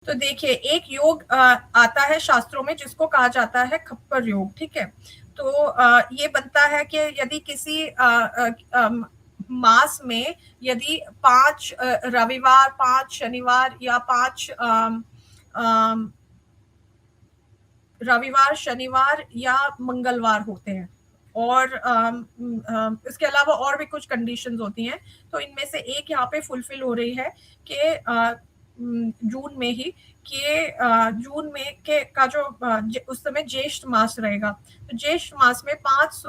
तो देखिए, एक योग आता है शास्त्रों में जिसको कहा जाता है खप्पर योग, ठीक है। तो ये बनता है कि यदि किसी मास में यदि 5 रविवार, 5 शनिवार या 5 रविवार, शनिवार या मंगलवार होते हैं, और इसके अलावा और भी कुछ कंडीशंस होती हैं, तो इनमें से एक यहाँ पे फुलफिल हो रही है कि जून में ही कि जून में के का जो उस समय ज्येष्ठ मास रहेगा, तो ज्येष्ठ मास में 5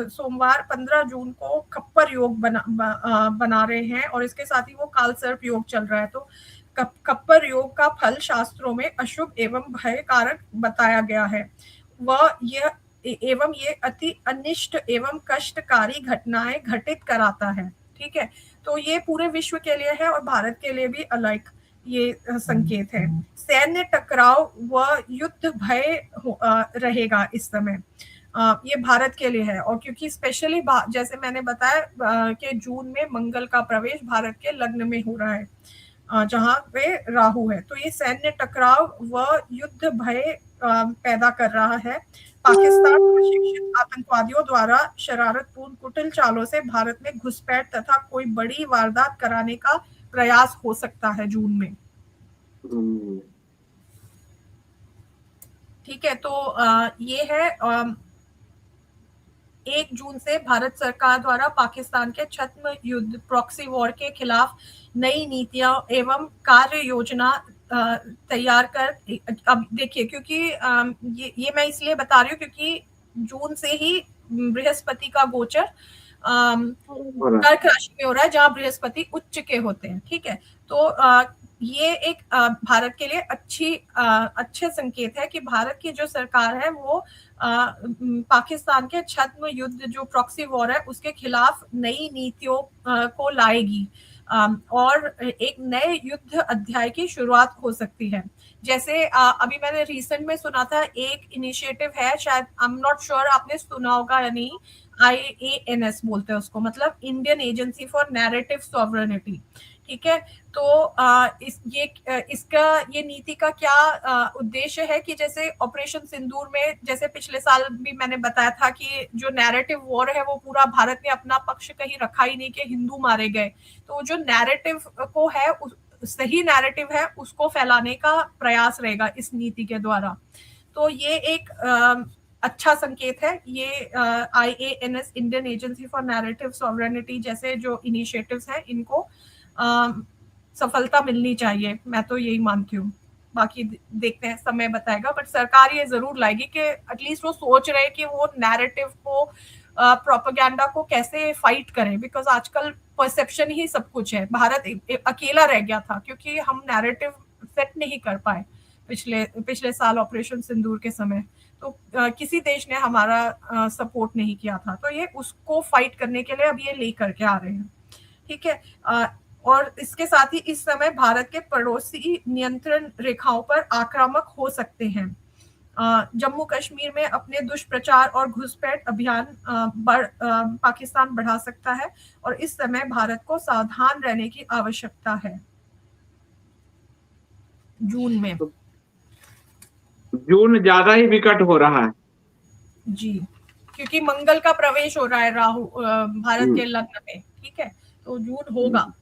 सोमवार 15 जून को खप्पर योग बना रहे हैं, और इसके साथ ही वो कालसर्प योग चल रहा है। तो खप्पर योग का फल शास्त्रों में अशुभ एवं भय कारक बताया गया है। ये अति अनिष्ट एवं कष्टकारी घटनाएं घटित कराता है, ठीक है। तो ये पूरे विश्व के लिए है और भारत के लिए भी अलग ये संकेत है। सैन्य टकराव व युद्ध भय रहेगा इस समय, ये भारत के लिए है। और क्योंकि स्पेशली जैसे मैंने बताया कि जून में मंगल का प्रवेश भारत के लग्न में हो रहा है, जहां पे राहु है, तो ये सैन्य टकराव व युद्ध भय पैदा कर रहा है। पाकिस्तान प्रशिक्षित आतंकवादियों द्वारा शरारतपूर्ण कुटिल चालों से भारत में घुसपैठ तथा कोई बड़ी वारदात कराने का प्रयास हो सकता है जून में, ठीक है। तो ये है 1 जून से भारत सरकार द्वारा पाकिस्तान के छद्म युद्ध प्रॉक्सी वॉर के खिलाफ नई नीतियां एवं कार्य योजना तैयार कर। अब देखिए, क्योंकि ये मैं इसलिए बता रही हूँ क्योंकि जून से ही बृहस्पति का गोचर कर्क राशि में हो रहा है, जहां बृहस्पति उच्च के होते हैं, ठीक है। तो ये एक भारत के लिए अच्छे संकेत है कि भारत की जो सरकार है वो पाकिस्तान के छद्म युद्ध जो प्रॉक्सी वॉर है उसके खिलाफ नई नीतियों को लाएगी, और एक नए युद्ध अध्याय की शुरुआत हो सकती है। जैसे अभी मैंने रिसेंट में सुना था, एक इनिशिएटिव है, शायद आई एम नॉट श्योर आपने सुना होगा या नहीं, IANS बोलते हैं उसको, मतलब Indian agency for narrative sovereignty, ठीक है। तो इसका ये नीति का क्या उद्देश्य है कि जैसे ऑपरेशन सिंदूर में, जैसे पिछले साल भी मैंने बताया था कि जो नैरेटिव वॉर है वो पूरा भारत ने अपना पक्ष कहीं रखा ही नहीं कि हिंदू मारे गए, तो जो नैरेटिव को है सही नैरेटिव है उसको फैलाने का प्रयास रहेगा इस नीति के द्वारा। तो ये एक अच्छा संकेत है। ये IANS Indian agency for narrative sovereignty जैसे जो इनिशिएटिव्स हैं इनको सफलता मिलनी चाहिए, मैं तो यही मानती हूँ। बाकी देखते हैं, समय बताएगा, बट सरकार ये जरूर लाएगी कि एटलीस्ट वो सोच रहे कि वो नैरेटिव को प्रोपेगेंडा को कैसे फाइट करें, बिकॉज आजकल परसेप्शन ही सब कुछ है। भारत अकेला रह गया था क्योंकि हम नैरेटिव सेट नहीं कर पाए पिछले साल ऑपरेशन सिंदूर के समय, तो किसी देश ने हमारा सपोर्ट नहीं किया था, तो ये उसको फाइट करने के लिए अब ये ले करके आ रहे हैं, ठीक है। और इसके साथ ही इस समय भारत के पड़ोसी नियंत्रण रेखाओं पर आक्रामक हो सकते हैं। जम्मू कश्मीर में अपने दुष्प्रचार और घुसपैठ अभियान पाकिस्तान बढ़ा सकता है, और इस समय भारत को सावधान रहने की आवश्यकता है जून में। जून ज्यादा ही विकट हो रहा है जी, क्योंकि मंगल का प्रवेश हो रहा है राहु भारत के लग्न में, ठीक है, तो जून होगा।